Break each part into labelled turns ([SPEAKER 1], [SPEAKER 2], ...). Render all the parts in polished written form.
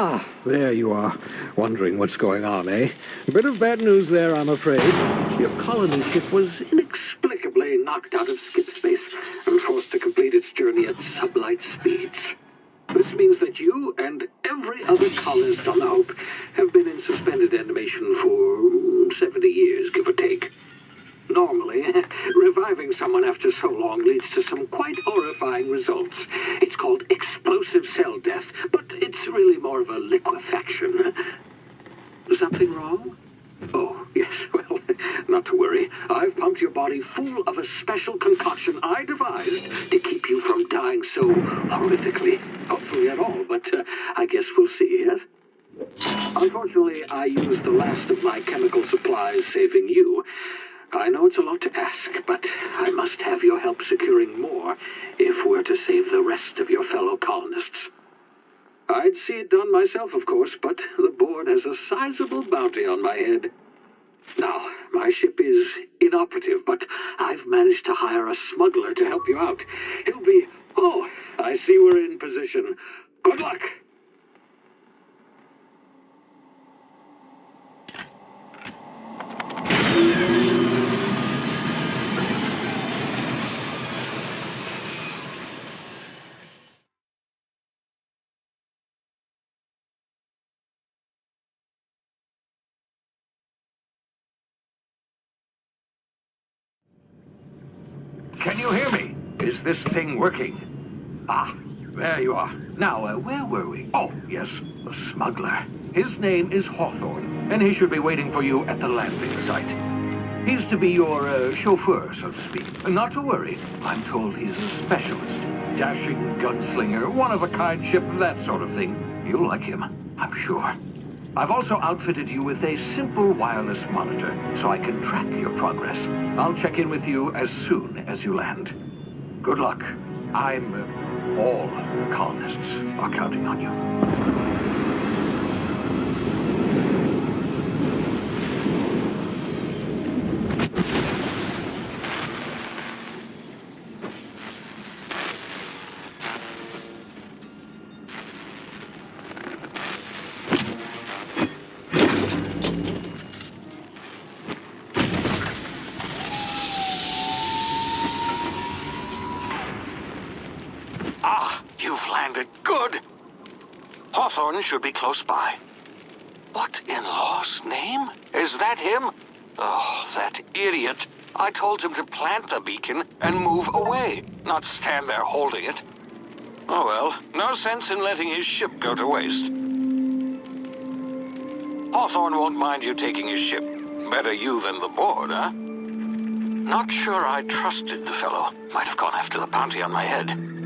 [SPEAKER 1] Ah, there you are. Wondering what's going on, eh? A bit of bad news there, I'm afraid. Your colony ship was inexplicably knocked out of skip space and forced to complete its journey at sublight speeds. This means that you and every other colonist on the Hope have been in suspended animation for 70 years, give or take. Normally, reviving someone after so long leads to some quite horrifying results. It's called explosive cell death, but it's really more of a liquefaction. Something wrong? Oh, yes, well, not to worry. I've pumped your body full of a special concoction I devised to keep you from dying so horrifically. Hopefully at all, but I guess we'll see, yes? Unfortunately, I used the last of my chemical supplies saving you. I know it's a lot to ask, but I must have your help securing more if we're to save the rest of your fellow colonists. I'd see it done myself, of course, but the board has a sizable bounty on my head. Now, my ship is inoperative, but I've managed to hire a smuggler to help you out. He'll be... Oh, I see we're in position. Good luck!
[SPEAKER 2] Can you hear me? Is this thing working? Ah, there you are. Now, where were we? Oh, yes, the smuggler. His name is Hawthorne, and he should be waiting for you at the landing site. He's to be your chauffeur, so to speak. Not to worry. I'm told he's a specialist. Dashing gunslinger, one-of-a-kind ship, that sort of thing. You'll like him, I'm sure. I've also outfitted you with a simple wireless monitor, so I can track your progress. I'll check in with you as soon as you land. Good luck. All the colonists are counting on you. You've landed good. Hawthorne should be close by. What in law's name? Is that him? Oh, that idiot. I told him to plant the beacon and move away, not stand there holding it. Oh well, no sense in letting his ship go to waste. Hawthorne won't mind you taking his ship. Better you than the board, huh? Not sure I trusted the fellow. Might have gone after the bounty on my head.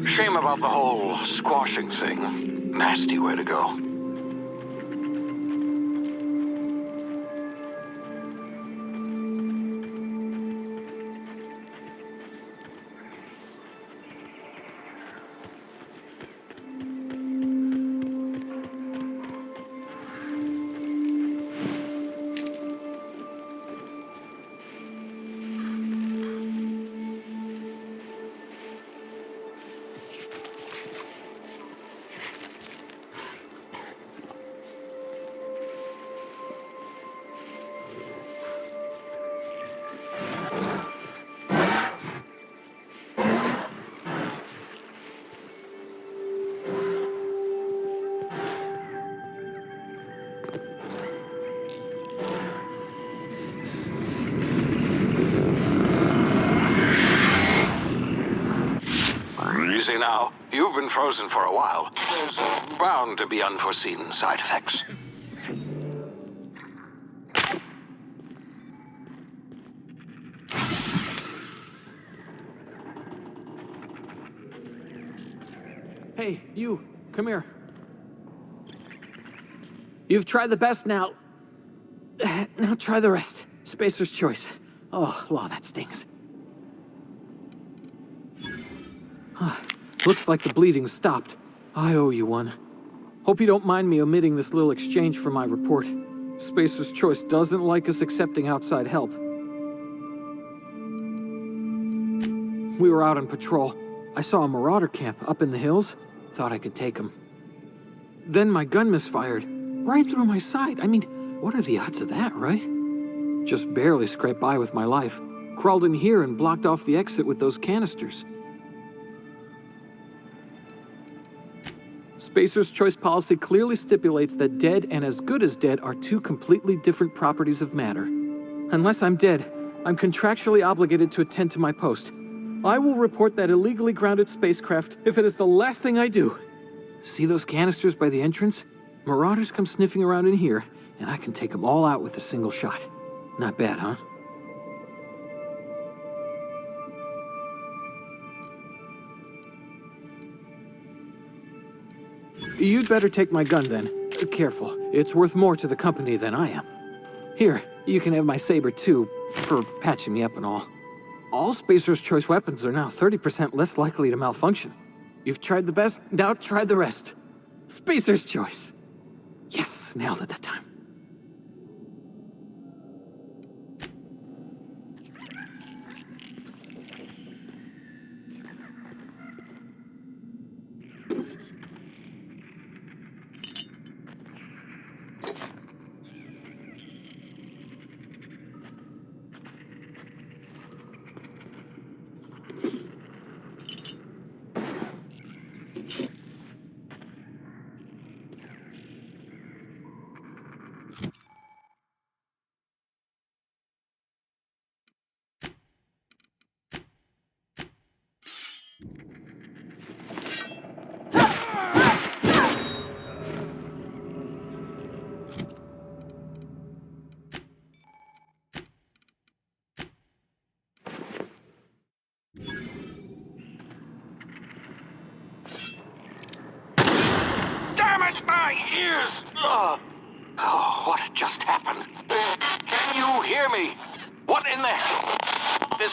[SPEAKER 2] Shame about the whole squashing thing. Nasty way to go. Easy now. You've been frozen for a while. There's bound to be unforeseen side effects.
[SPEAKER 3] Hey, you, come here. You've tried the best now. Now try the rest. Spacer's choice. Oh, law, that stings. Looks like the bleeding stopped. I owe you one. Hope you don't mind me omitting this little exchange from my report. Spacer's choice doesn't like us accepting outside help. We were out on patrol. I saw a marauder camp up in the hills. Thought I could take him. Then my gun misfired. Right through my side. I mean, what are the odds of that, right? Just barely scraped by with my life. Crawled in here and blocked off the exit with those canisters. Spacer's choice policy clearly stipulates that dead and as good as dead are two completely different properties of matter. Unless I'm dead, I'm contractually obligated to attend to my post. I will report that illegally grounded spacecraft if it is the last thing I do. See those canisters by the entrance? Marauders come sniffing around in here, and I can take them all out with a single shot. Not bad, huh? You'd better take my gun then. Careful, it's worth more to the company than I am. Here, you can have my saber too, for patching me up and all. All Spacer's choice weapons are now 30% less likely to malfunction. You've tried the best, now try the rest. Spacer's choice. Yes, nailed it that time.
[SPEAKER 2] Oh, what just happened? Can you hear me? What in the hell? This...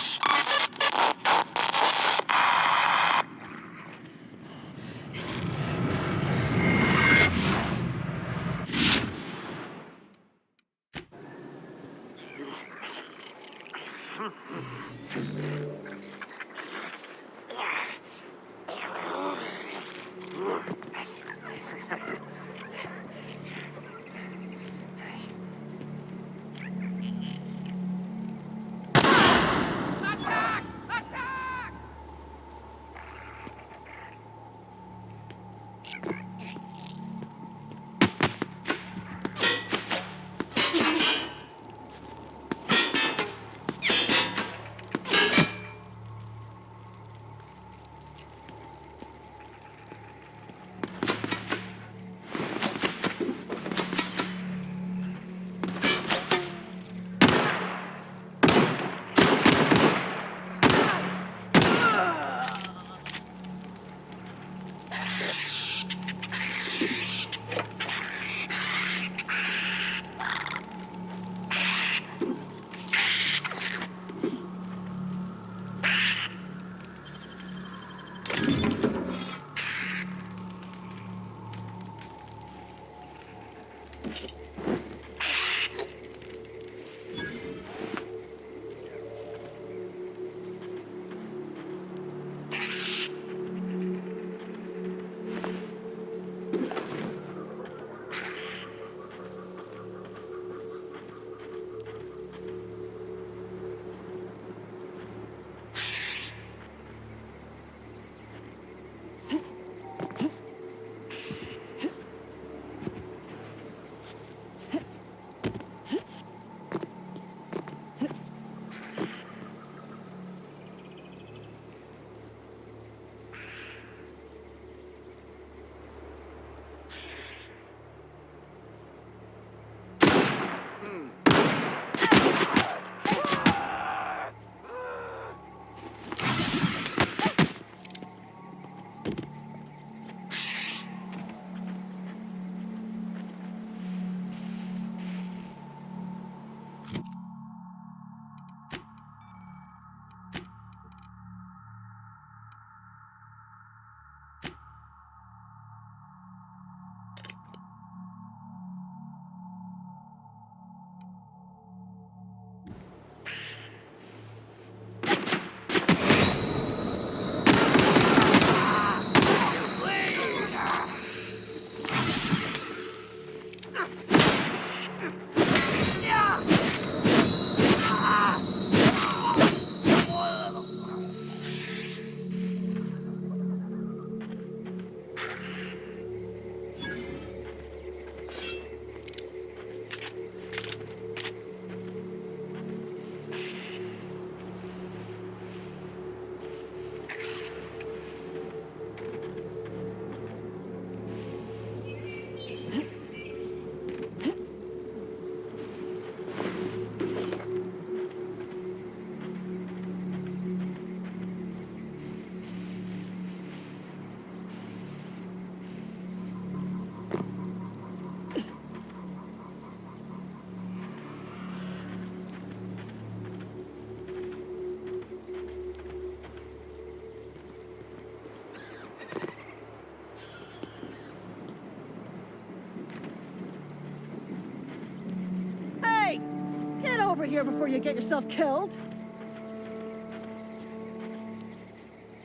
[SPEAKER 4] over here before you get yourself killed.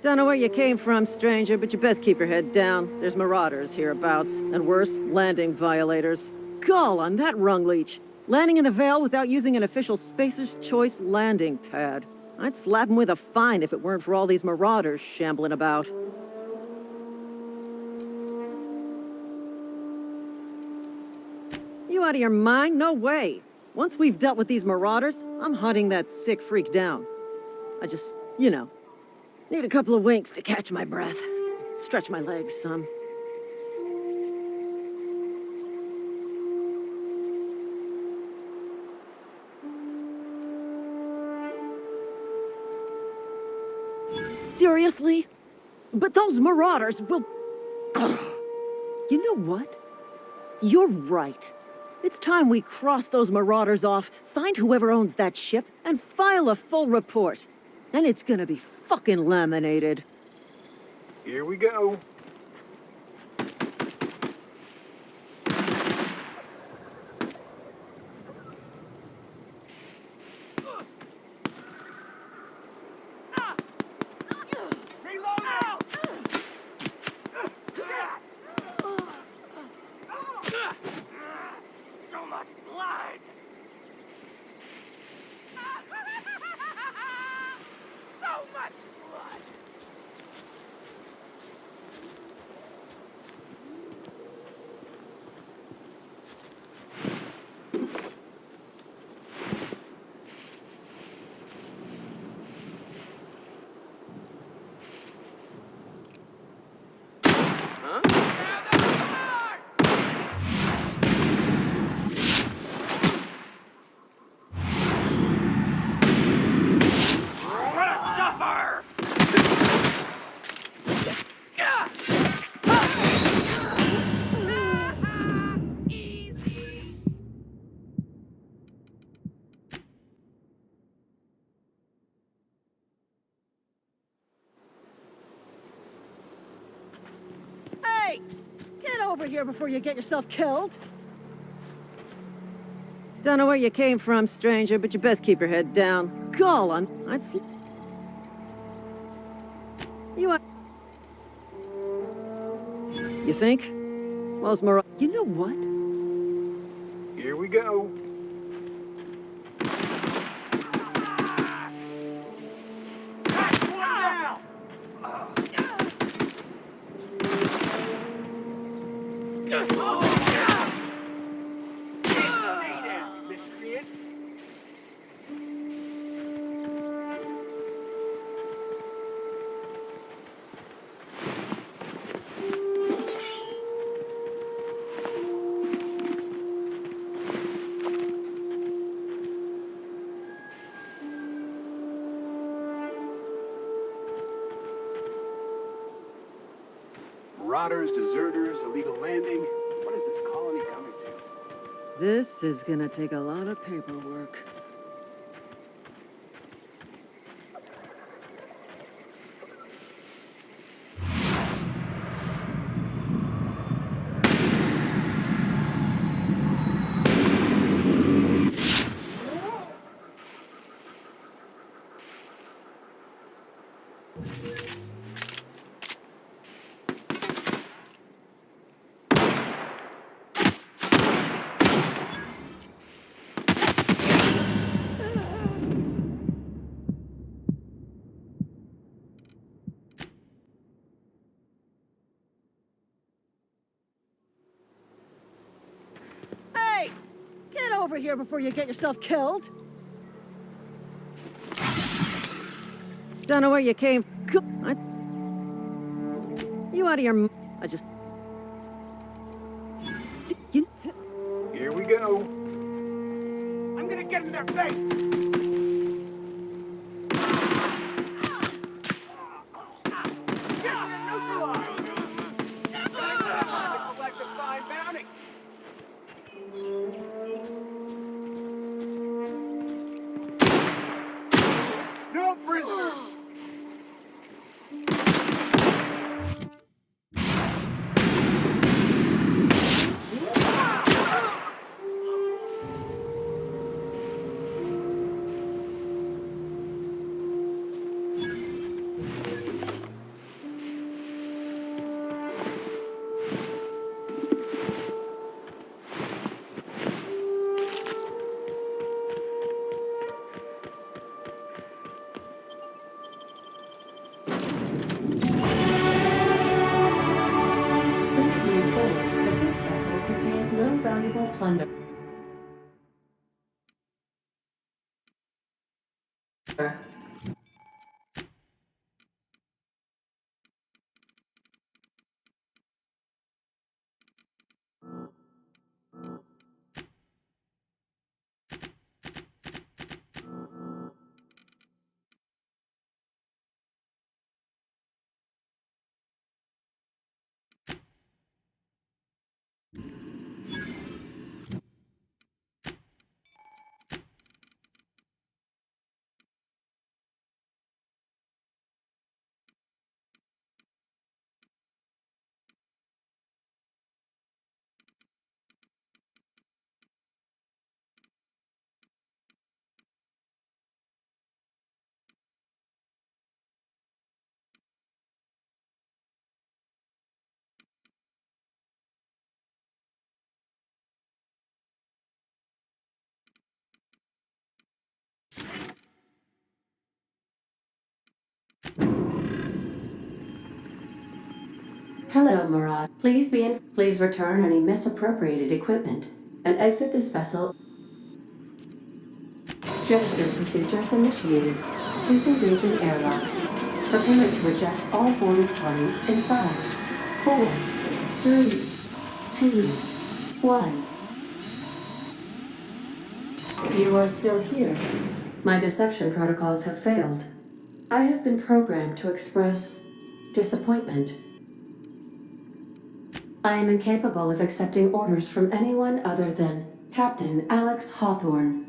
[SPEAKER 4] Don't know where you came from, stranger, but you best keep your head down. There's marauders hereabouts, and worse, landing violators. Gall on that rung leech. Landing in the Vale without using an official Spacer's Choice landing pad. I'd slap him with a fine if it weren't for all these marauders shambling about. You out of your mind? No way. Once we've dealt with these marauders, I'm hunting that sick freak down. I just, need a couple of winks to catch my breath. Stretch my legs some. Seriously? But those marauders will... You know what? You're right. It's time we cross those marauders off, find whoever owns that ship, and file a full report. And it's gonna be fucking laminated.
[SPEAKER 2] Here we go.
[SPEAKER 4] Hey! Get over here before you get yourself killed. Don't know where you came from, stranger, but you best keep your head down. Gall on... You think? Those You know what?
[SPEAKER 2] Here we go. Marauders, deserters, illegal landing. What is this colony coming to?
[SPEAKER 4] This is gonna take a lot of paperwork. Hey! Get over here before you get yourself killed. Don't know where you came. You out of your... I just...
[SPEAKER 2] Here we go. I'm gonna get in their face. No prisoners!
[SPEAKER 5] Hello, Murad. Please return any misappropriated equipment and exit this vessel. Gesture procedures initiated. Disengaging airlocks. Prepare to eject all boarded parties in 5, 4, 3, 2, 1. You are still here. My deception protocols have failed. I have been programmed to express disappointment. I am incapable of accepting orders from anyone other than Captain Alex Hawthorne.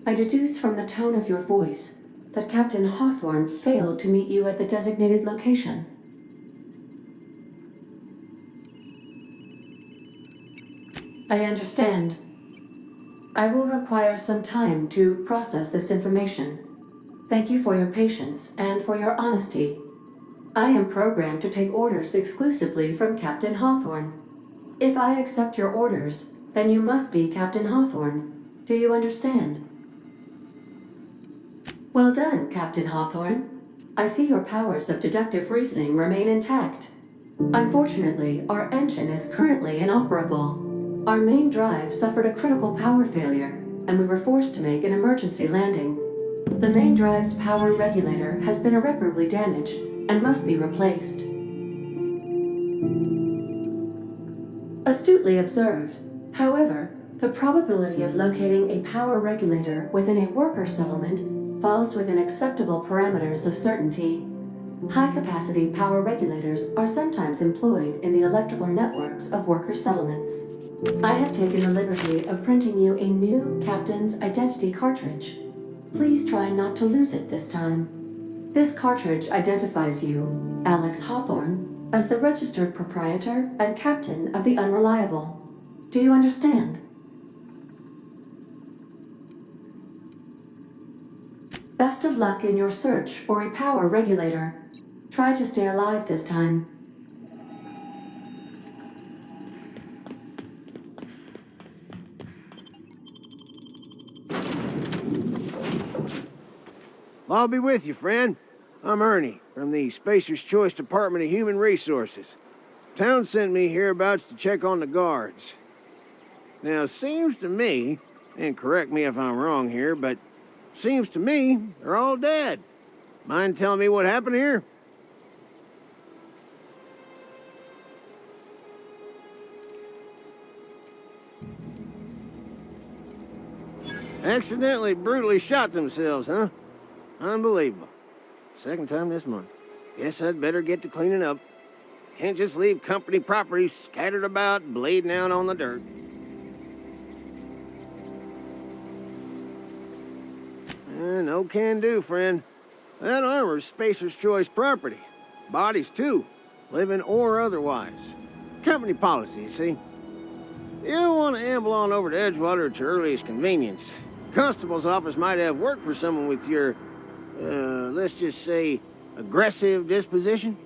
[SPEAKER 5] I deduce from the tone of your voice that Captain Hawthorne failed to meet you at the designated location. I understand. I will require some time to process this information. Thank you for your patience and for your honesty. I am programmed to take orders exclusively from Captain Hawthorne. If I accept your orders, then you must be Captain Hawthorne. Do you understand? Well done, Captain Hawthorne. I see your powers of deductive reasoning remain intact. Unfortunately, our engine is currently inoperable. Our main drive suffered a critical power failure, and we were forced to make an emergency landing. The main drive's power regulator has been irreparably damaged and must be replaced. Astutely observed. However, the probability of locating a power regulator within a worker settlement falls within acceptable parameters of certainty. High-capacity power regulators are sometimes employed in the electrical networks of worker settlements. I have taken the liberty of printing you a new Captain's Identity cartridge. Please try not to lose it this time. This cartridge identifies you, Alex Hawthorne, as the registered proprietor and captain of the Unreliable. Do you understand? Best of luck in your search for a power regulator. Try to stay alive this time.
[SPEAKER 6] I'll be with you, friend. I'm Ernie, from the Spacer's Choice Department of Human Resources. Town sent me hereabouts to check on the guards. Now, it seems to me, and correct me if I'm wrong here, but seems to me they're all dead. Mind telling me what happened here? Accidentally, brutally shot themselves, huh? Unbelievable. Second time this month. Guess I'd better get to cleaning up. Can't just leave company property scattered about, bleeding out on the dirt. No can do, friend. That armor's Spacer's Choice property. Bodies, too. Living or otherwise. Company policy, you see. You don't want to amble on over to Edgewater at your earliest convenience. Constable's office might have work for someone with your, let's just say, aggressive disposition.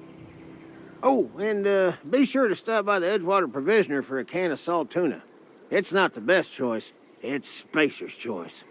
[SPEAKER 6] Oh, and be sure to stop by the Edgewater Provisioner for a can of salt tuna. It's not the best choice. It's Spacer's Choice.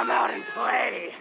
[SPEAKER 7] come out and play.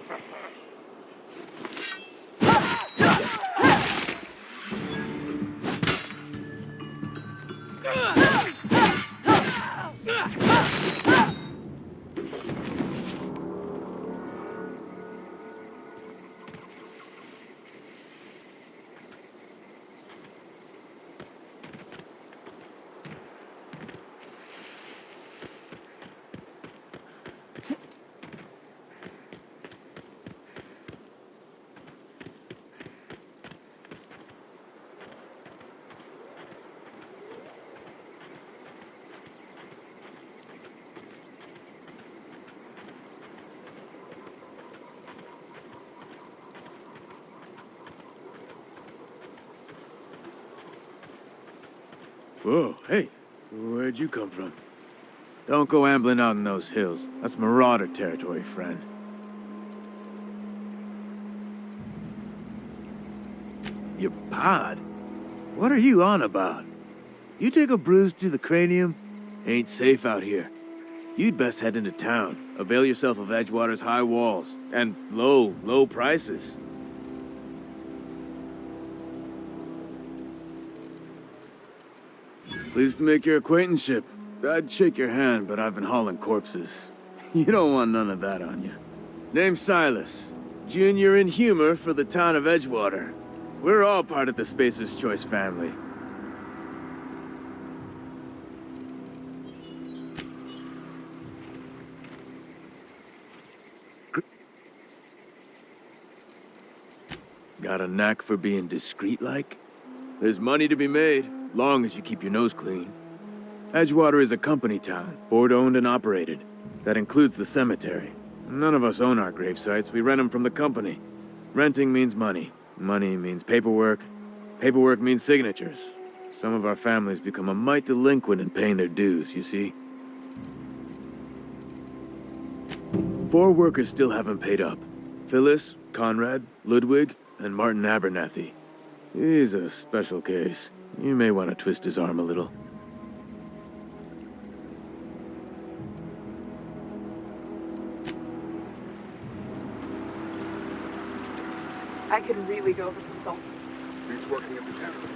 [SPEAKER 8] Whoa, hey, where'd you come from? Don't go ambling out in those hills. That's marauder territory, friend. Your pod? What are you on about? You take a bruise to the cranium? Ain't safe out here. You'd best head into town. Avail yourself of Edgewater's high walls. And low prices. Pleased to make your acquaintanceship. I'd shake your hand, but I've been hauling corpses. You don't want none of that on you. Name's Silas. Junior in humor for the town of Edgewater. We're all part of the Spacer's Choice family. Got a knack for being discreet-like? There's money to be made, long as you keep your nose clean. Edgewater is a company town, board-owned and operated. That includes the cemetery. None of us own our grave sites, we rent them from the company. Renting means money. Money means paperwork. Paperwork means signatures. Some of our families become a mite delinquent in paying their dues, you see? 4 workers still haven't paid up. Phyllis, Conrad, Ludwig, and Martin Abernathy. He's a special case. You may want to twist his arm a little.
[SPEAKER 9] I could really go for some salt.
[SPEAKER 1] He's working at the tavern.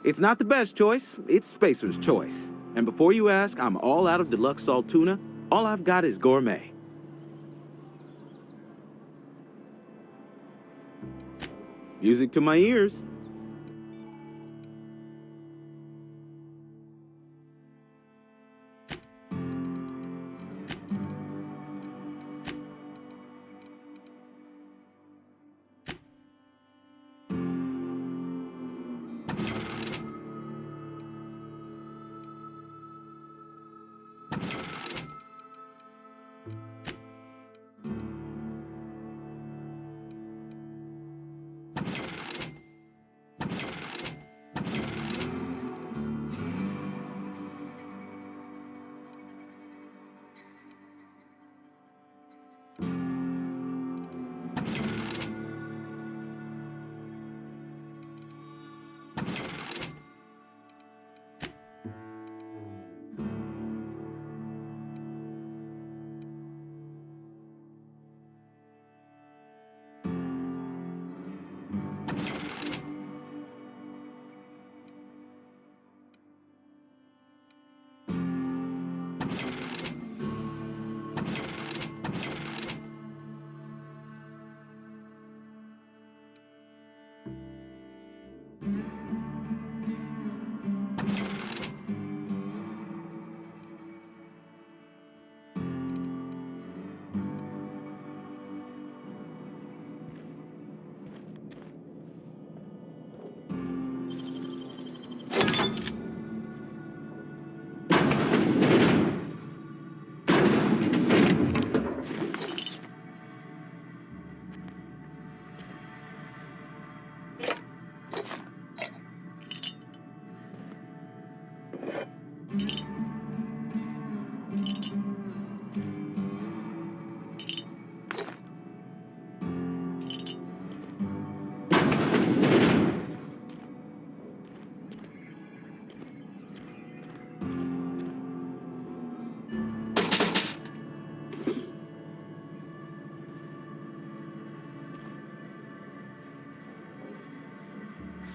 [SPEAKER 7] It's not the best choice, it's Spacer's choice. And before you ask, I'm all out of deluxe salt tuna. All I've got is gourmet. Music to my ears.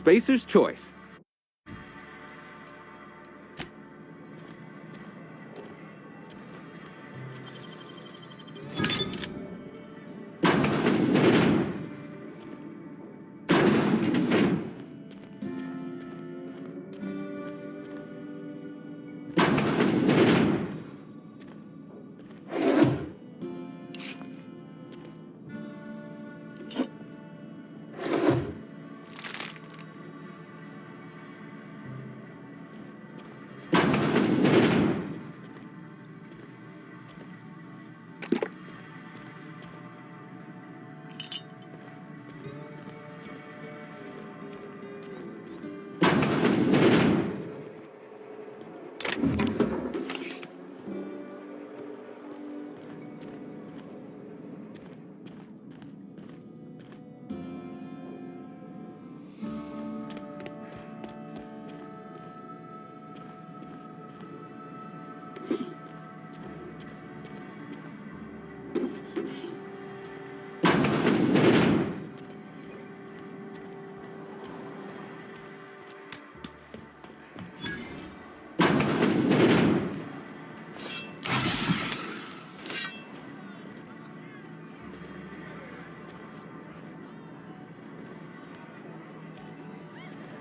[SPEAKER 7] Spacer's choice.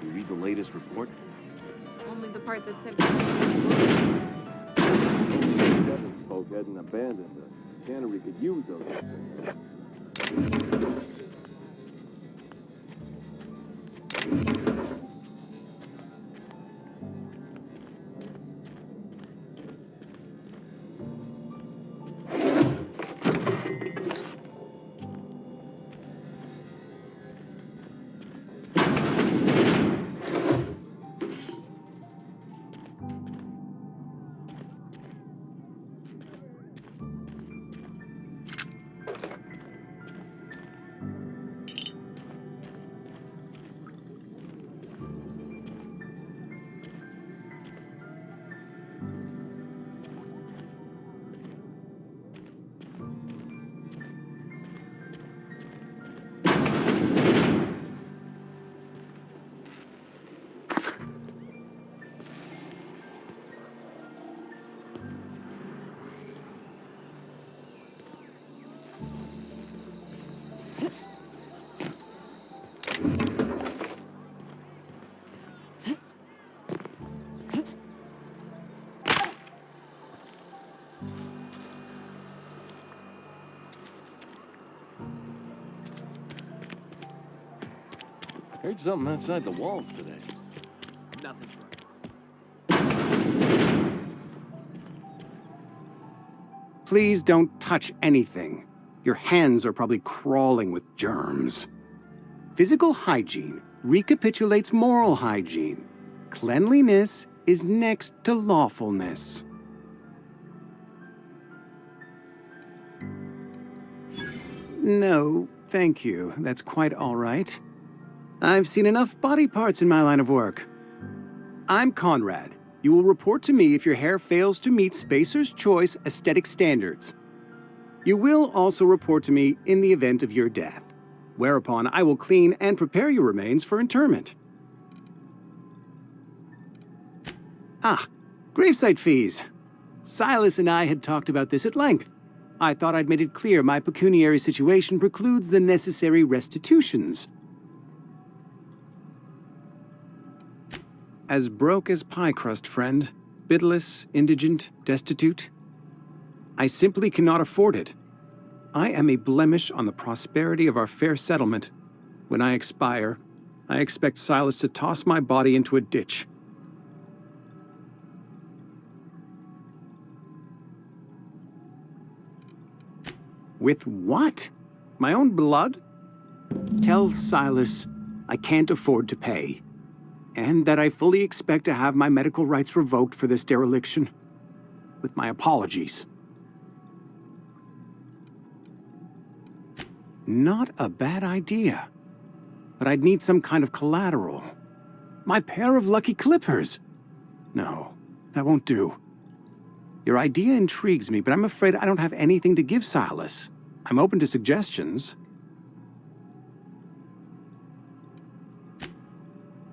[SPEAKER 10] You read the latest report?
[SPEAKER 9] Only the part that said.
[SPEAKER 10] Folk hadn't abandoned us. Cannery could use those. Heard something outside the walls today.
[SPEAKER 8] Nothing's right.
[SPEAKER 11] Please don't touch anything. Your hands are probably crawling with germs. Physical hygiene recapitulates moral hygiene. Cleanliness is next to lawfulness. No, thank you. That's quite all right. I've seen enough body parts in my line of work. I'm Conrad. You will report to me if your hair fails to meet Spacer's Choice aesthetic standards. You will also report to me in the event of your death, whereupon I will clean and prepare your remains for interment. Ah, gravesite fees. Silas and I had talked about this at length. I thought I'd made it clear my pecuniary situation precludes the necessary restitutions. As broke as pie crust, friend. Bidless, indigent, destitute. I simply cannot afford it. I am a blemish on the prosperity of our fair settlement. When I expire, I expect Silas to toss my body into a ditch. With what? My own blood? Tell Silas I can't afford to pay. And that I fully expect to have my medical rights revoked for this dereliction. With my apologies. Not a bad idea. But I'd need some kind of collateral. My pair of lucky clippers! No, that won't do. Your idea intrigues me, but I'm afraid I don't have anything to give Silas. I'm open to suggestions.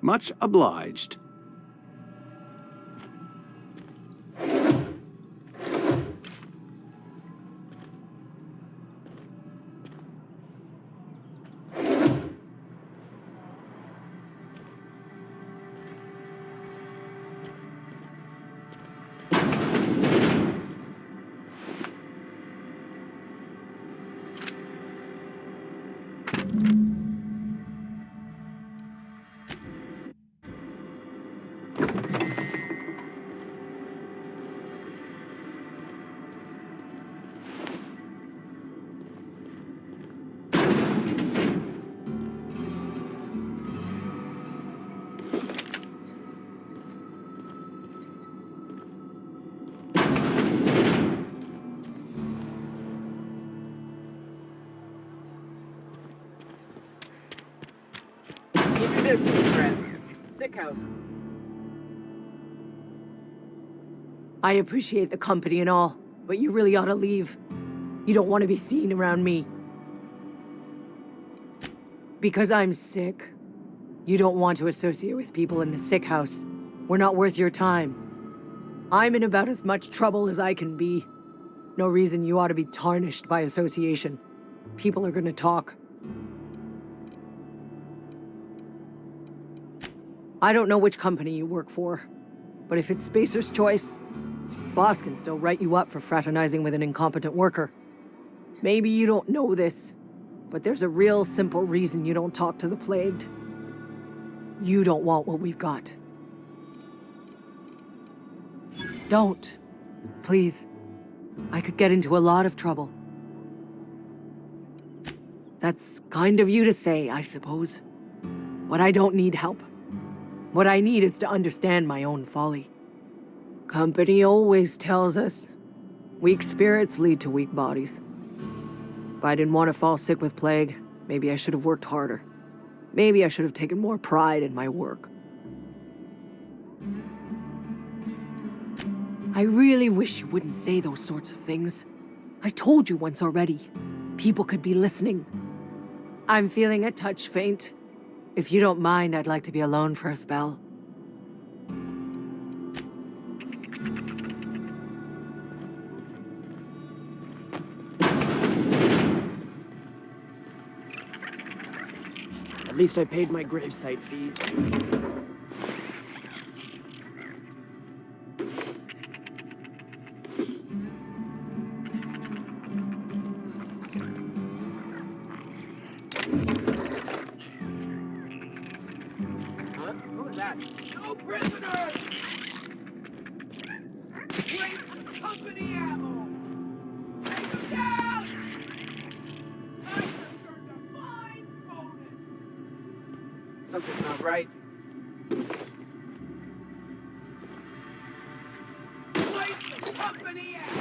[SPEAKER 11] Much obliged.
[SPEAKER 12] Sick house. I appreciate the company and all, but you really ought to leave. You don't want to be seen around me. Because I'm sick. You don't want to associate with people in the sick house. We're not worth your time. I'm in about as much trouble as I can be. No reason you ought to be tarnished by association. People are gonna talk. I don't know which company you work for, but if it's Spacer's Choice, boss can still write you up for fraternizing with an incompetent worker. Maybe you don't know this, but there's a real simple reason you don't talk to the plagued. You don't want what we've got. Don't. Please. I could get into a lot of trouble. That's kind of you to say, I suppose. But I don't need help. What I need is to understand my own folly. Company always tells us, weak spirits lead to weak bodies. If I didn't want to fall sick with plague, maybe I should have worked harder. Maybe I should have taken more pride in my work. I really wish you wouldn't say those sorts of things. I told you once already. People could be listening. I'm feeling a touch faint. If you don't mind, I'd like to be alone for a spell. least I paid my gravesite fees.
[SPEAKER 3] Huh? Who was that? No prisoners! Wait for company ammo! Take them down! I just earned a fine bonus! Something's not right. Wait for company ammo!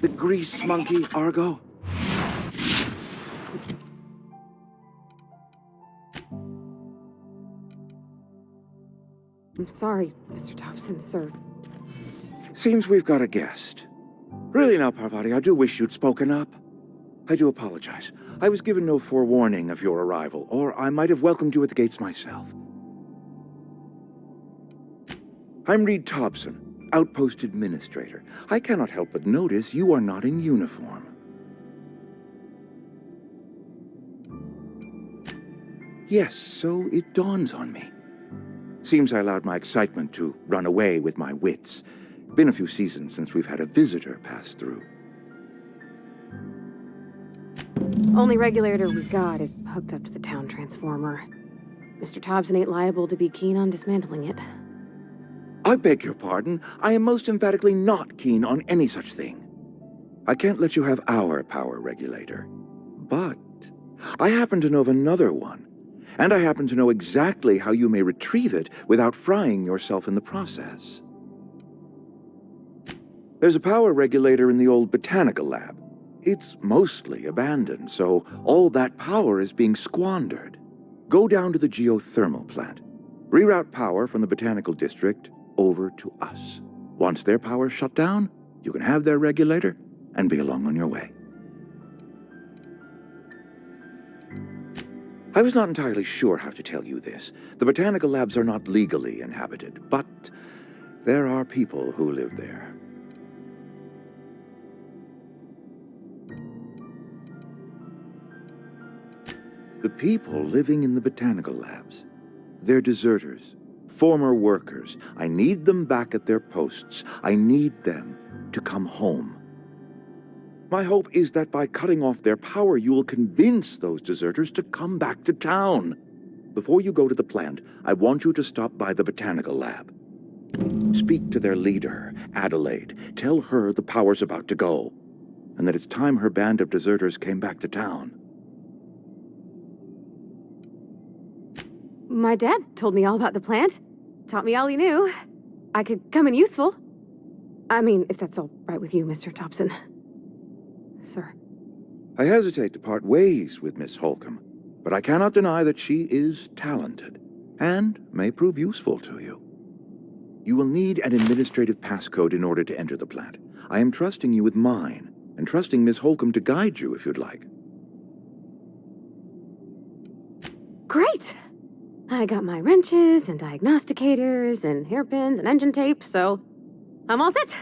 [SPEAKER 13] The grease monkey, Argo?
[SPEAKER 14] I'm sorry, Mr. Thompson, sir.
[SPEAKER 13] Seems we've got a guest. Really now, Parvati, I do wish you'd spoken up. I do apologize. I was given no forewarning of your arrival, or I might have welcomed you at the gates myself. I'm Reed Thompson, Outpost Administrator. I cannot help but notice you are not in uniform. Yes, so it dawns on me. Seems I allowed my excitement to run away with my wits. Been a few seasons since we've had a visitor pass through.
[SPEAKER 14] Only regulator we got is hooked up to the town transformer. Mr. Thompson ain't liable to be keen on dismantling it.
[SPEAKER 13] I beg your pardon. I am most emphatically not keen on any such thing. I can't let you have our power regulator. But I happen to know of another one. And I happen to know exactly how you may retrieve it without frying yourself in the process. There's a power regulator in the old botanical lab. It's mostly abandoned, so all that power is being squandered. Go down to the geothermal plant. Reroute power from the botanical district over to us. Once their power's shut down, you can have their regulator and be along on your way. I was not entirely sure how to tell you this. The botanical labs are not legally inhabited, but there are people who live there. The people living in the botanical labs, they're deserters, former workers. I need them back at their posts. I need them to come home. My hope is that by cutting off their power, you will convince those deserters to come back to town. Before you go to the plant, I want you to stop by the botanical lab. Speak to their leader, Adelaide. Tell her the power's about to go, and that it's time her band of deserters came back to town.
[SPEAKER 14] My dad told me all about the plant. Taught me all he knew. I could come in useful. I mean, if that's all right with you, Mr. Thompson. Sir.
[SPEAKER 13] I hesitate to part ways with Miss Holcomb, but I cannot deny that she is talented, and may prove useful to you. You will need an administrative passcode in order to enter the plant. I am trusting you with mine, and trusting Miss Holcomb to guide you if you'd like.
[SPEAKER 14] Great! I got my wrenches and diagnosticators and hairpins and engine tape, so I'm all set.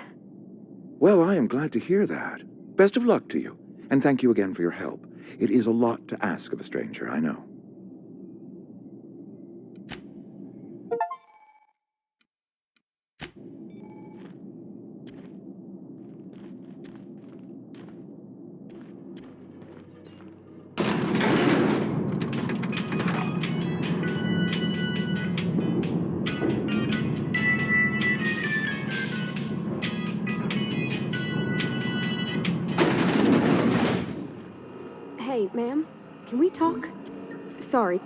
[SPEAKER 13] Well, I am glad to hear that. Best of luck to you, and thank you again for your help. It is a lot to ask of a stranger, I know.
[SPEAKER 14] Hey, ma'am, can we talk? Sorry.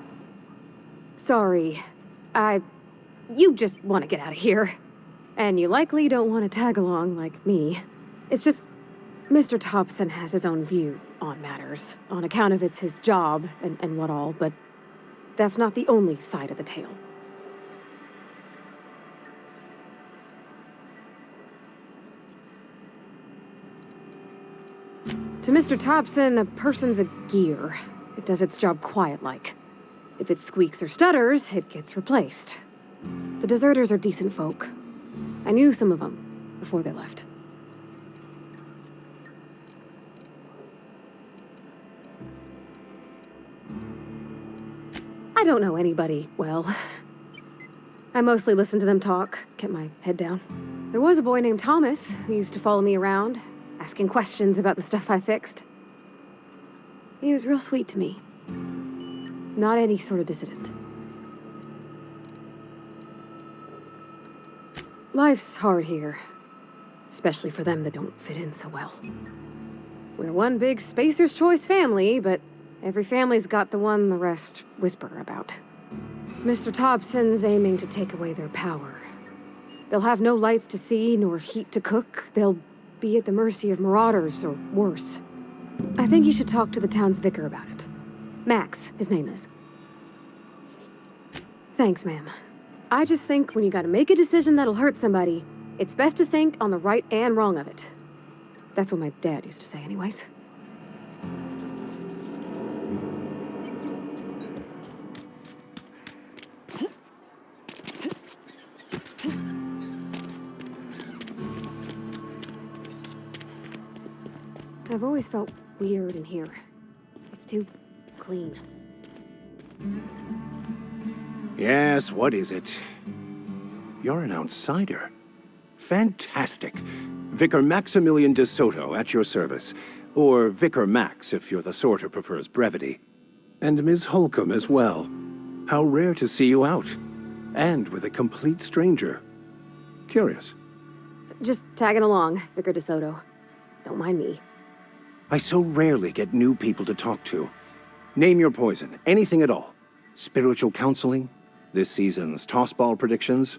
[SPEAKER 14] You just want to get out of here. And you likely don't want to tag along like me. It's just, Mr. Thompson has his own view on matters, on account of it's his job and what all, but that's not the only side of the tale. To Mr. Thompson, a person's a gear. It does its job quiet-like. If it squeaks or stutters, it gets replaced. The deserters are decent folk. I knew some of them before they left. I don't know anybody well. I mostly listen to them talk, kept my head down. There was a boy named Thomas who used to follow me around, asking questions about the stuff I fixed. He was real sweet to me. Not any sort of dissident. Life's hard here, especially for them that don't fit in so well. We're one big Spacer's Choice family, but every family's got the one the rest whisper about. Mr. Thompson's aiming to take away their power. They'll have no lights to see, nor heat to cook. They'll be at the mercy of marauders, or worse. I think you should talk to the town's vicar about it. Max, his name is. Thanks, ma'am. I just think when you gotta make a decision that'll hurt somebody, it's best to think on the right and wrong of it. That's what my dad used to say anyways. I've always felt weird in here. It's too clean.
[SPEAKER 15] Yes, what is it? You're an outsider. Fantastic. Vicar Maximilian de Soto at your service. Or Vicar Max, if you're the sort who prefers brevity. And Ms. Holcomb as well. How rare to see you out. And with a complete stranger. Curious.
[SPEAKER 14] Just tagging along, Vicar de Soto. Don't mind me.
[SPEAKER 15] I so rarely get new people to talk to. Name your poison, anything at all. Spiritual counseling? This season's tossball predictions?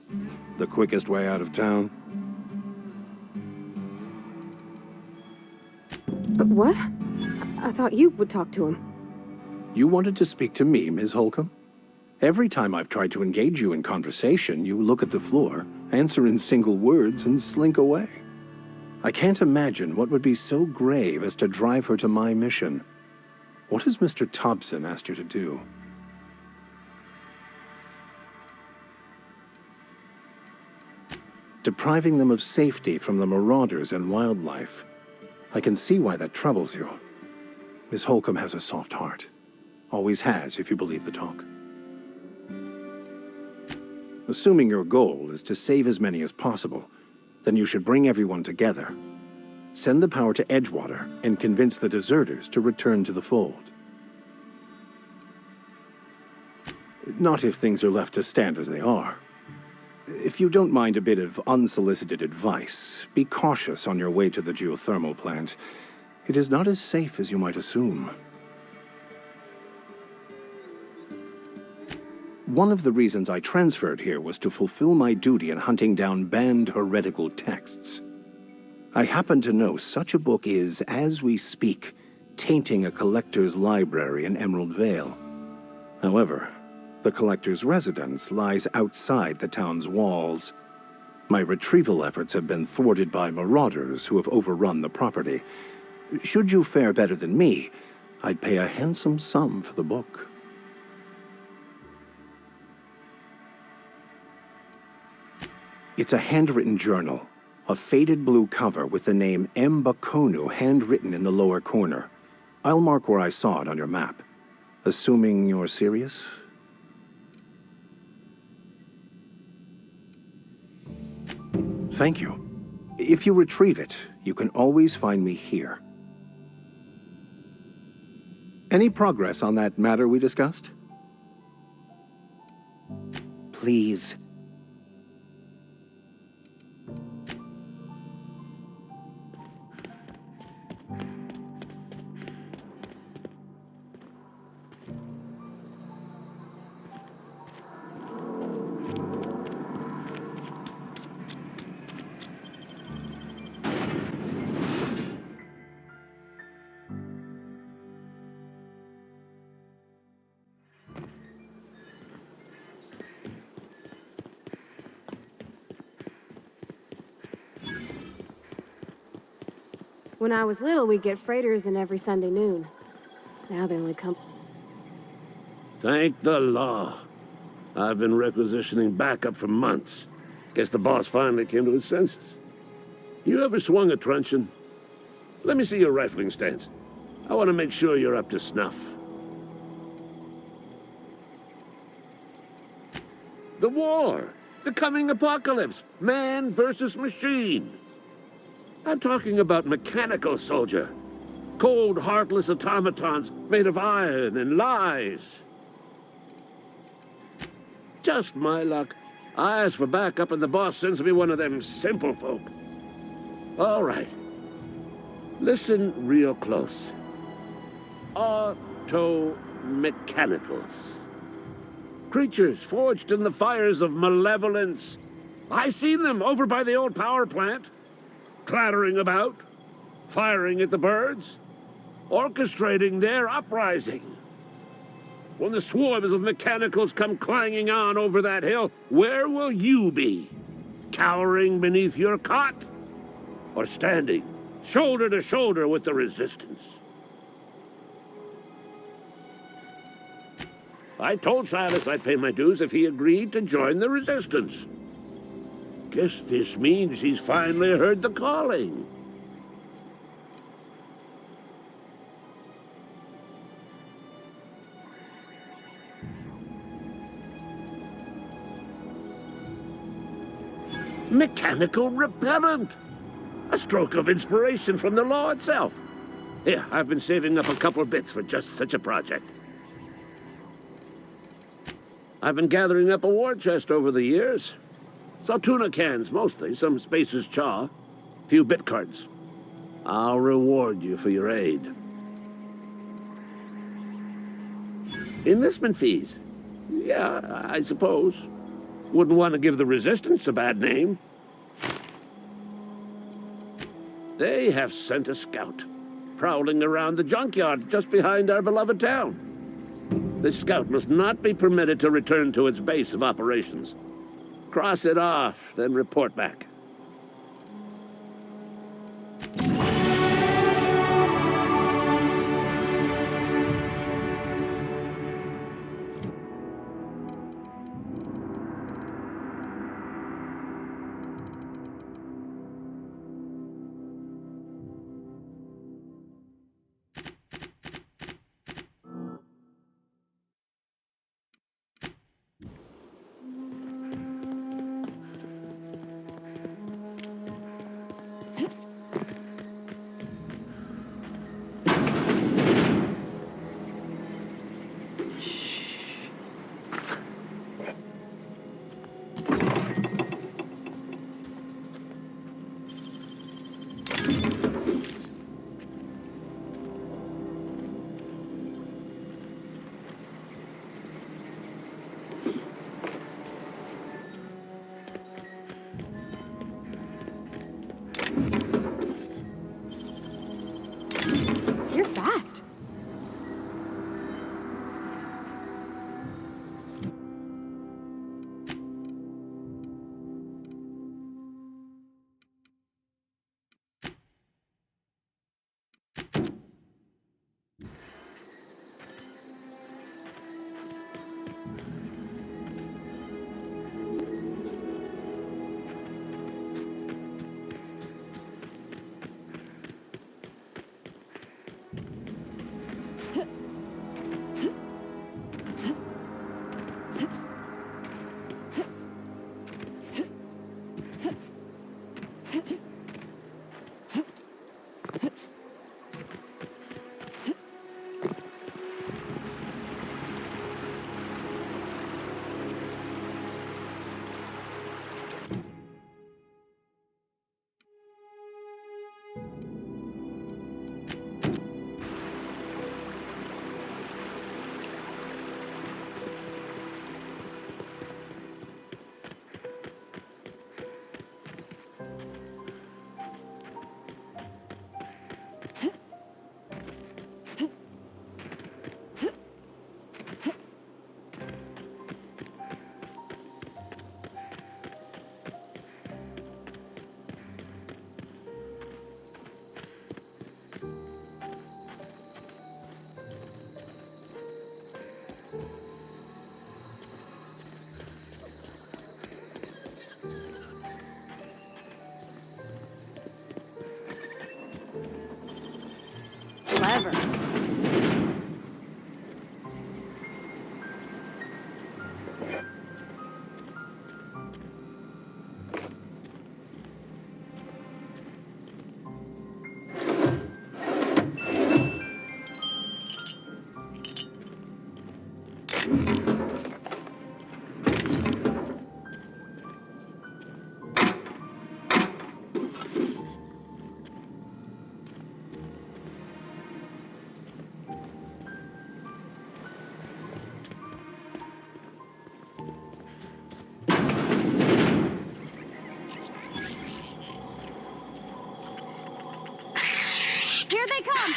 [SPEAKER 15] The quickest way out of town?
[SPEAKER 14] But what? I thought you would talk to him.
[SPEAKER 15] You wanted to speak to me, Ms. Holcomb? Every time I've tried to engage you in conversation, you look at the floor, answer in single words, and slink away. I can't imagine what would be so grave as to drive her to my mission. What has Mr. Thompson asked you to do? Depriving them of safety from the marauders and wildlife. I can see why that troubles you. Miss Holcomb has a soft heart. Always has, if you believe the talk. Assuming your goal is to save as many as possible, then you should bring everyone together. Send the power to Edgewater and convince the deserters to return to the fold. Not if things are left to stand as they are. If you don't mind a bit of unsolicited advice, be cautious on your way to the geothermal plant. It is not as safe as you might assume. One of the reasons I transferred here was to fulfill my duty in hunting down banned heretical texts. I happen to know such a book is, as we speak, tainting a collector's library in Emerald Vale. However, the collector's residence lies outside the town's walls. My retrieval efforts have been thwarted by marauders who have overrun the property. Should you fare better than me, I'd pay a handsome sum for the book. It's a handwritten journal, a faded blue cover with the name M. Bakonu handwritten in the lower corner. I'll mark where I saw it on your map. Assuming you're serious? Thank you. If you retrieve it, you can always find me here. Any progress on that matter we discussed? Please.
[SPEAKER 14] When I was little, we'd get freighters in every Sunday noon. Now they only come...
[SPEAKER 16] Thank the law. I've been requisitioning backup for months. Guess the boss finally came to his senses. You ever swung a truncheon? Let me see your rifling stance. I want to make sure you're up to snuff. The war! The coming apocalypse! Man versus machine! I'm talking about mechanical soldier. Cold, heartless automatons made of iron and lies. Just my luck. I ask for backup and the boss sends me one of them simple folk. All right. Listen real close. Auto-mechanicals. Creatures forged in the fires of malevolence. I seen them over by the old power plant. Clattering about, firing at the birds, orchestrating their uprising. When the swarms of mechanicals come clanging on over that hill, where will you be? Cowering beneath your cot? Or standing, shoulder to shoulder with the resistance? I told Silas I'd pay my dues if he agreed to join the resistance. Guess this means he's finally heard the calling. Mechanical repellent! A stroke of inspiration from the law itself. Here, I've been saving up a couple bits for just such a project. I've been gathering up a war chest over the years. Saltuna cans, mostly, some Spacer's Chaw, few bit cards. I'll reward you for your aid. Enlistment fees? Yeah, I suppose. Wouldn't want to give the Resistance a bad name. They have sent a scout, prowling around the junkyard just behind our beloved town. This scout must not be permitted to return to its base of operations. Cross it off, then report back.
[SPEAKER 14] Clever. Here they come!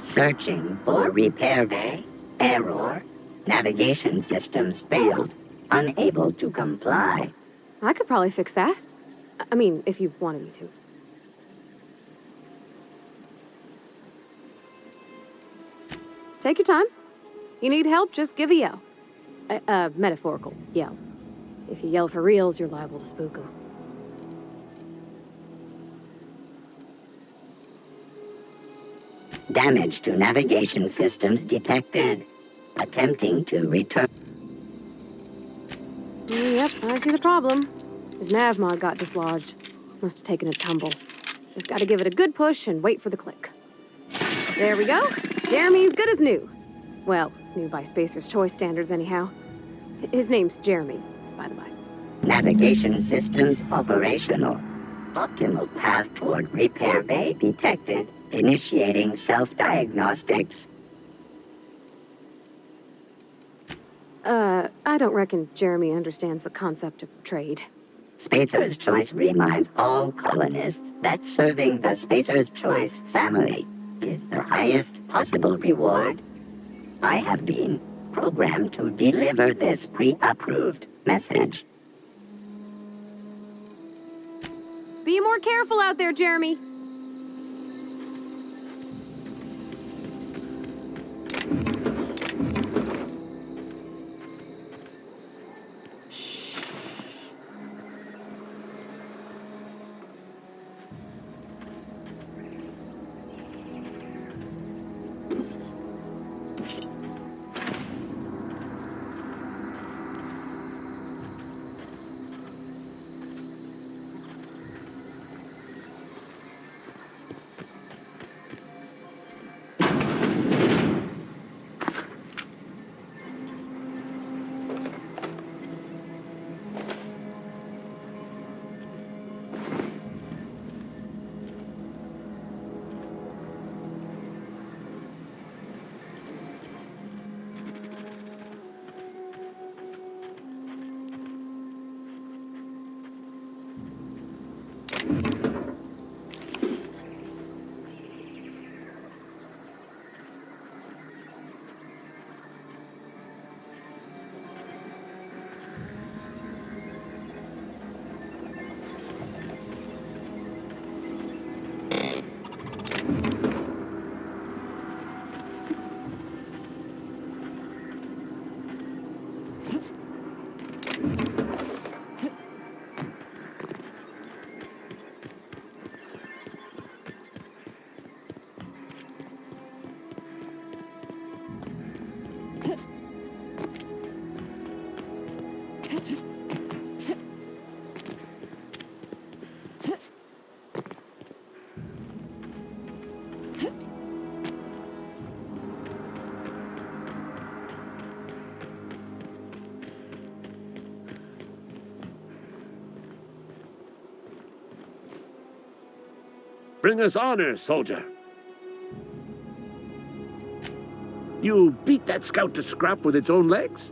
[SPEAKER 17] Searching for repair bay. Error. Navigation systems failed. Unable to comply.
[SPEAKER 14] I could probably fix that. I mean, if you wanted me to. Take your time. You need help, just give a yell. A metaphorical yell. If you yell for reals, you're liable to spook them.
[SPEAKER 17] Damage to navigation systems detected. Attempting to return.
[SPEAKER 14] Yep, I see the problem. His nav mod got dislodged. Must have taken a tumble. Just gotta give it a good push and wait for the click. There we go. Jeremy's good as new. Well, new by Spacer's Choice standards anyhow. His name's Jeremy, by the way.
[SPEAKER 17] Navigation systems operational. Optimal path toward repair bay detected. Initiating self-diagnostics.
[SPEAKER 14] I don't reckon Jeremy understands the concept of trade.
[SPEAKER 17] Spacer's Choice reminds all colonists that serving the Spacer's Choice family is the highest possible reward. I have been programmed to deliver this pre-approved message.
[SPEAKER 14] Be more careful out there, Jeremy.
[SPEAKER 16] Bring us honor, soldier. You beat that scout to scrap with its own legs?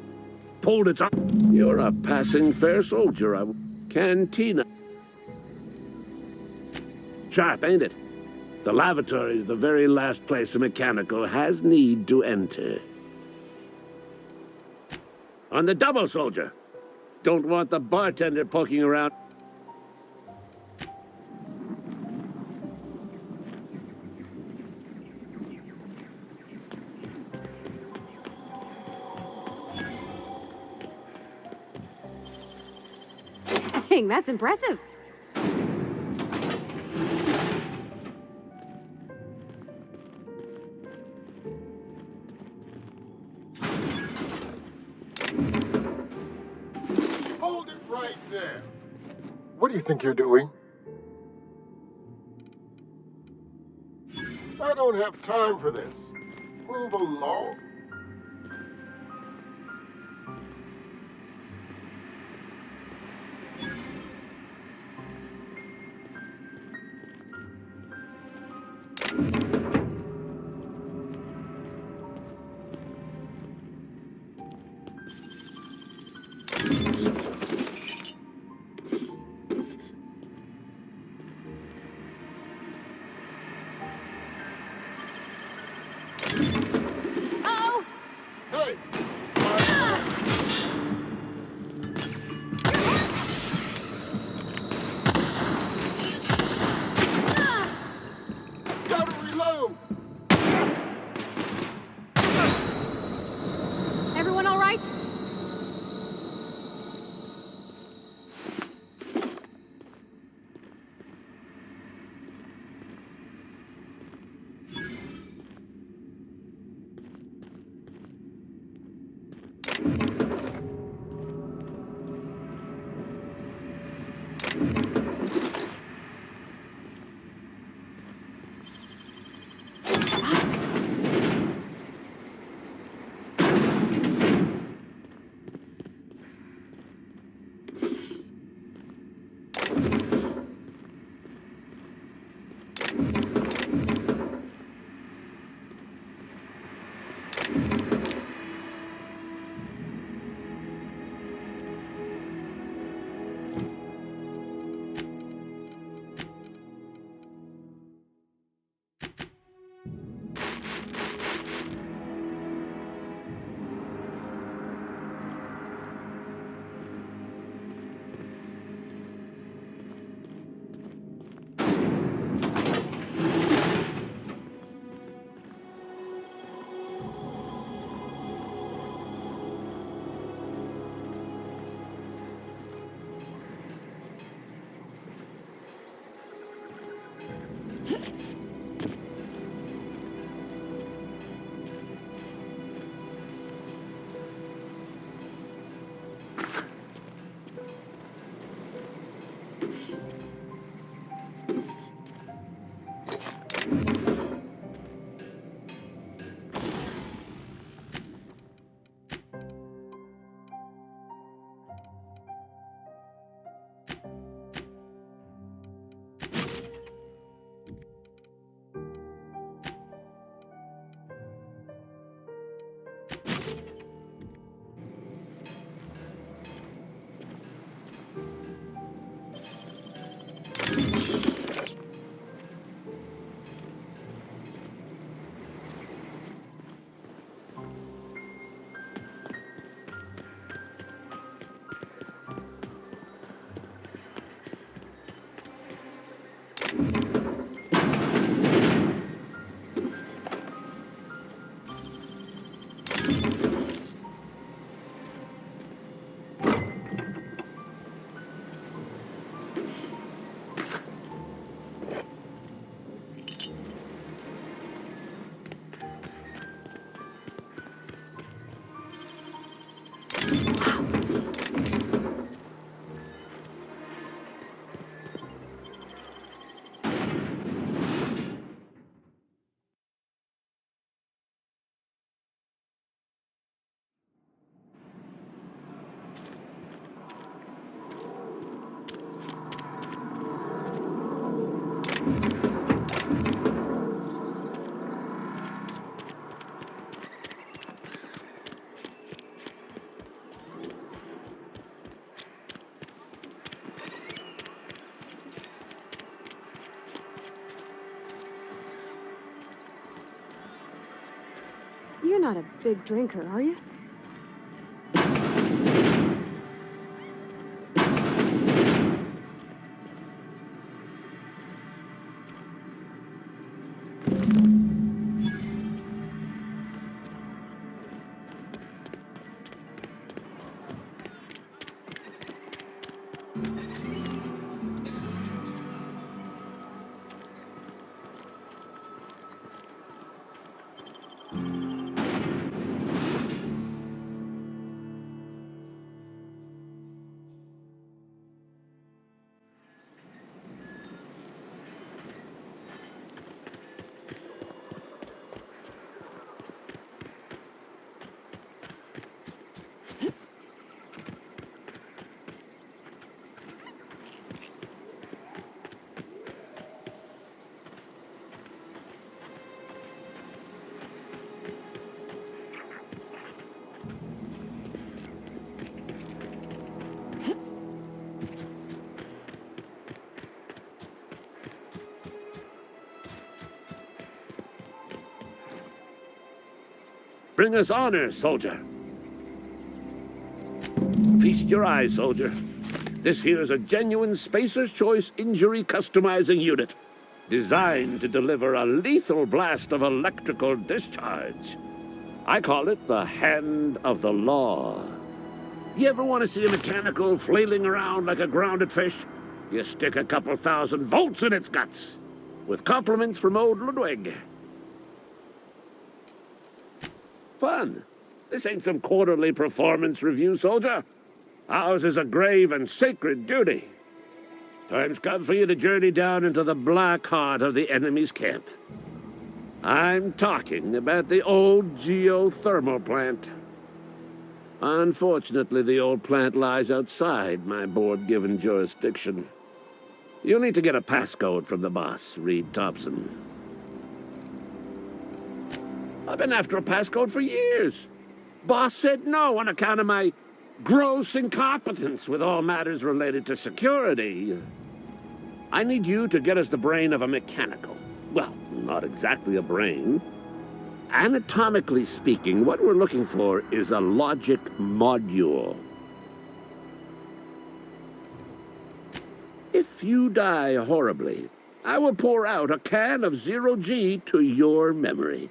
[SPEAKER 16] Pulled its arm? You're a passing fair soldier, Cantina. Sharp, ain't it? The lavatory is the very last place a mechanical has need to enter. On the double, soldier. Don't want the bartender poking around.
[SPEAKER 14] Dang, that's impressive.
[SPEAKER 18] Hold it right there. What do you think you're doing? I don't have time for this. Move along. Hey! Gotta reload!
[SPEAKER 14] Everyone all right? not a big drinker, are you?
[SPEAKER 16] Bring us honor, soldier. Feast your eyes, soldier. This here's a genuine Spacer's Choice injury customizing unit, designed to deliver a lethal blast of electrical discharge. I call it the Hand of the Law. You ever want to see a mechanical flailing around like a grounded fish? You stick a couple thousand volts in its guts. With compliments from old Ludwig. Fun. This ain't some quarterly performance review, soldier. Ours is a grave and sacred duty. Time's come for you to journey down into the black heart of the enemy's camp. I'm talking about the old geothermal plant. Unfortunately, the old plant lies outside my board-given jurisdiction. You'll need to get a passcode from the boss, Reed Thompson. I've been after a passcode for years. Boss said no on account of my gross incompetence with all matters related to security. I need you to get us the brain of a mechanical. Well, not exactly a brain. Anatomically speaking, what we're looking for is a logic module. If you die horribly, I will pour out a can of zero-G to your memory.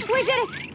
[SPEAKER 14] We did it!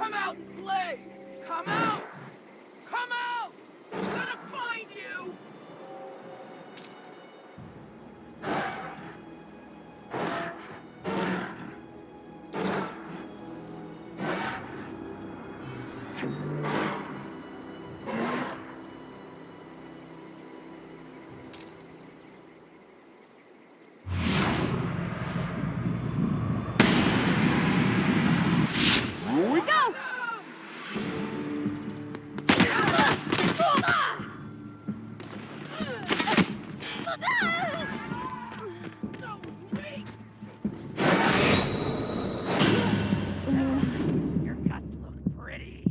[SPEAKER 19] Come out and play! Come out! Come out! I'm gonna find you!
[SPEAKER 14] Go!
[SPEAKER 19] Your guts look pretty.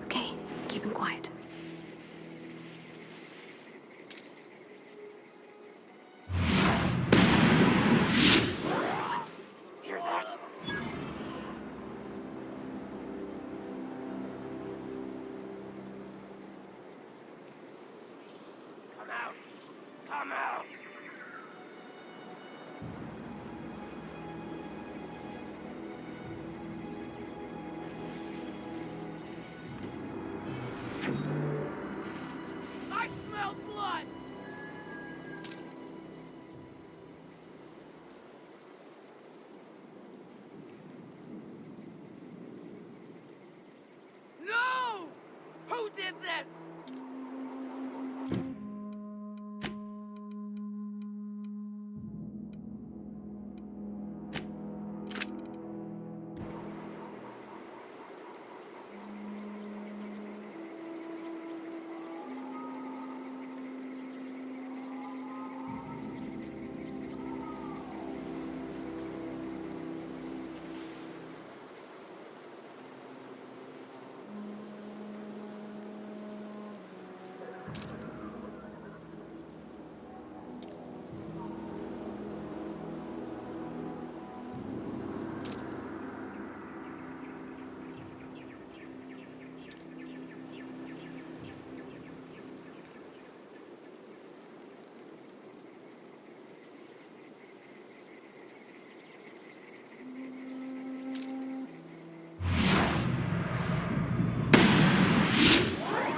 [SPEAKER 14] Okay, keep him quiet.
[SPEAKER 19] Hear that? Come out! Come out! I smell blood! No! Who did this?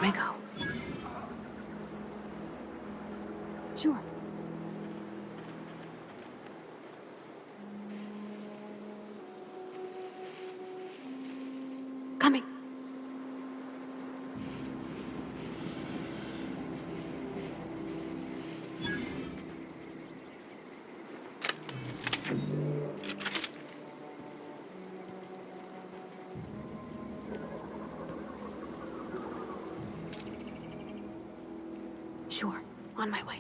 [SPEAKER 14] May go. Sure. Coming. Sure. On my way.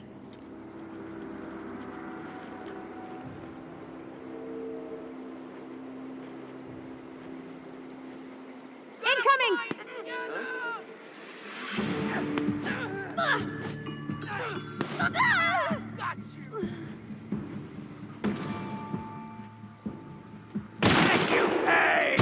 [SPEAKER 14] Incoming!
[SPEAKER 19] Got you! Hey!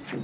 [SPEAKER 19] Here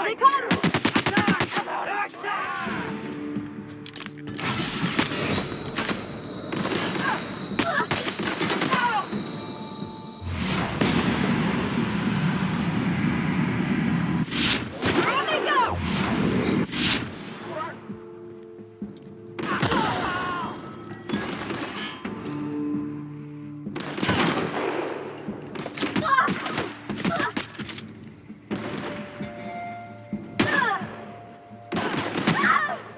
[SPEAKER 19] they come! Here they go! Ah!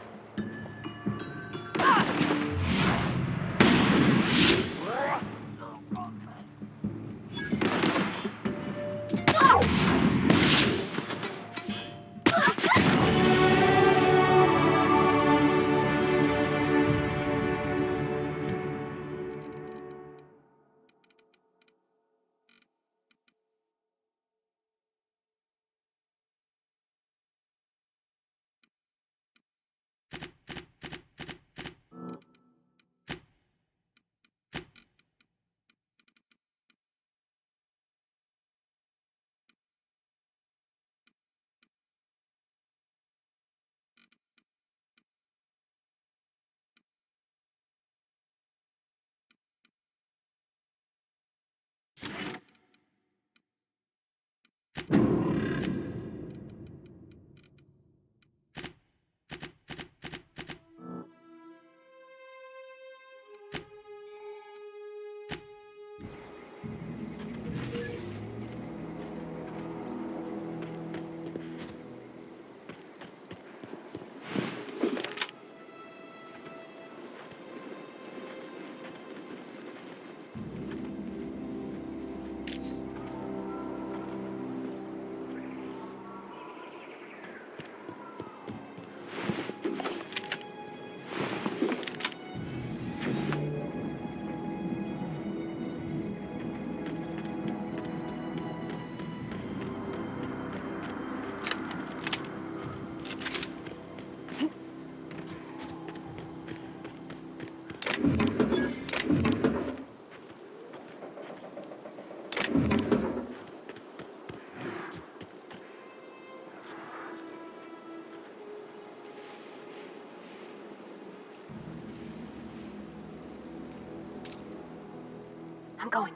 [SPEAKER 14] I'm going.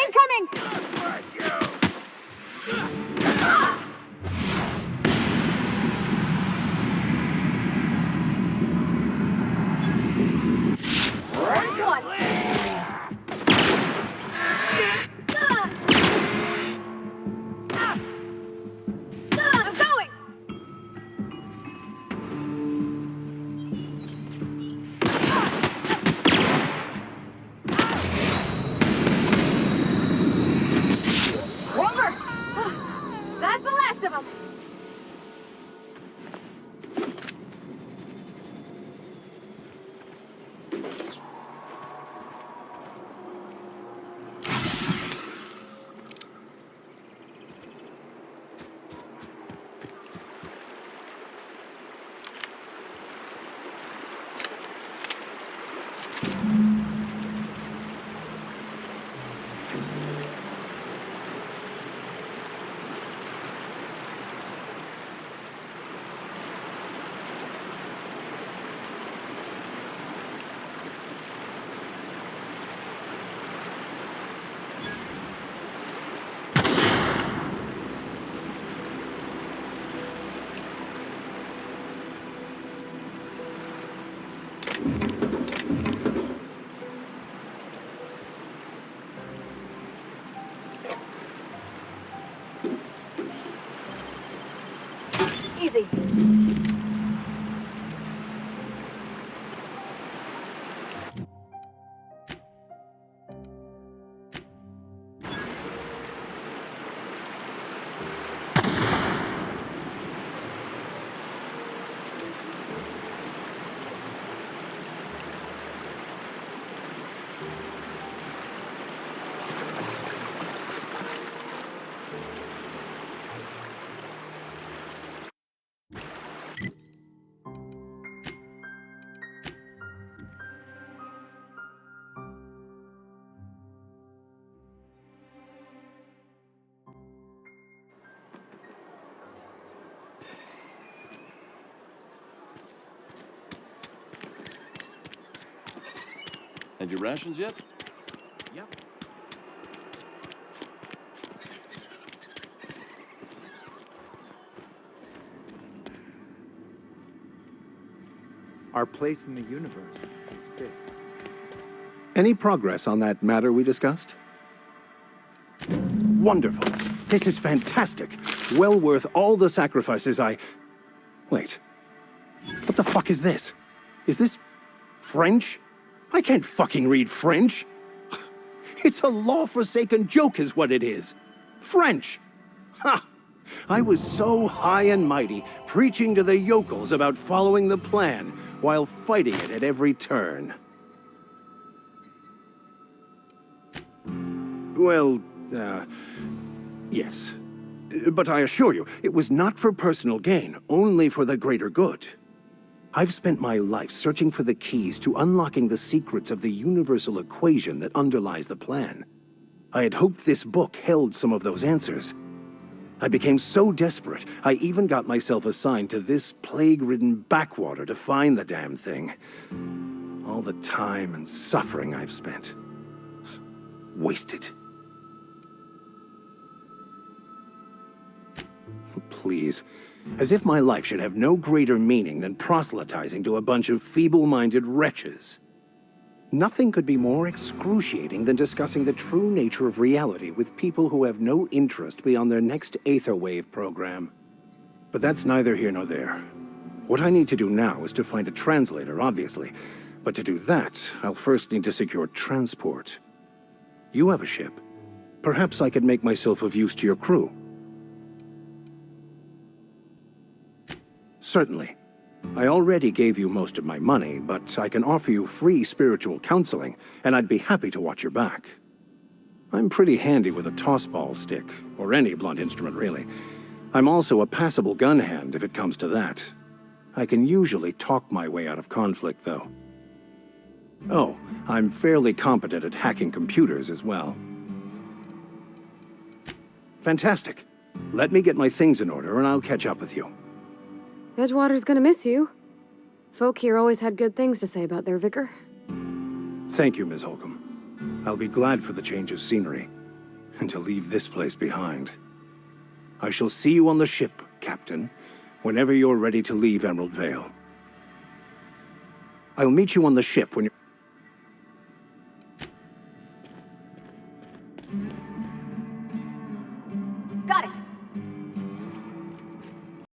[SPEAKER 14] Incoming! I'm going! Over! That's the last of them! Easy.
[SPEAKER 10] Had your rations yet?
[SPEAKER 7] Yep.
[SPEAKER 15] Our place in the universe is fixed. Any progress on that matter we discussed? Wonderful. This is fantastic. Well worth all the sacrifices I... Wait. What the fuck is this? Is this French? I can't fucking read French. It's a law-forsaken joke is what it is. French. Ha! I was so high and mighty, preaching to the yokels about following the plan, while fighting it at every turn. Well, yes. But I assure you, it was not for personal gain, only for the greater good. I've spent my life searching for the keys to unlocking the secrets of the universal equation that underlies the plan. I had hoped this book held some of those answers. I became so desperate, I even got myself assigned to this plague-ridden backwater to find the damn thing. All the time and suffering I've spent. Wasted. Please. As if my life should have no greater meaning than proselytizing to a bunch of feeble-minded wretches. Nothing could be more excruciating than discussing the true nature of reality with people who have no interest beyond their next Aetherwave program. But that's neither here nor there. What I need to do now is to find a translator, obviously. But to do that, I'll first need to secure transport. You have a ship. Perhaps I could make myself of use to your crew. Certainly. I already gave you most of my money, but I can offer you free spiritual counseling, and I'd be happy to watch your back. I'm pretty handy with a tossball stick, or any blunt instrument, really. I'm also a passable gun hand, if it comes to that. I can usually talk my way out of conflict, though. Oh, I'm fairly competent at hacking computers as well. Fantastic. Let me get my things in order, and I'll catch up with you.
[SPEAKER 14] Edgewater's gonna miss you. Folk here always had good things to say about their vicar.
[SPEAKER 15] Thank you, Ms. Holcomb. I'll be glad for the change of scenery, and to leave this place behind. I shall see you on the ship, Captain, whenever you're ready to leave Emerald Vale. I'll meet you on the ship when you're...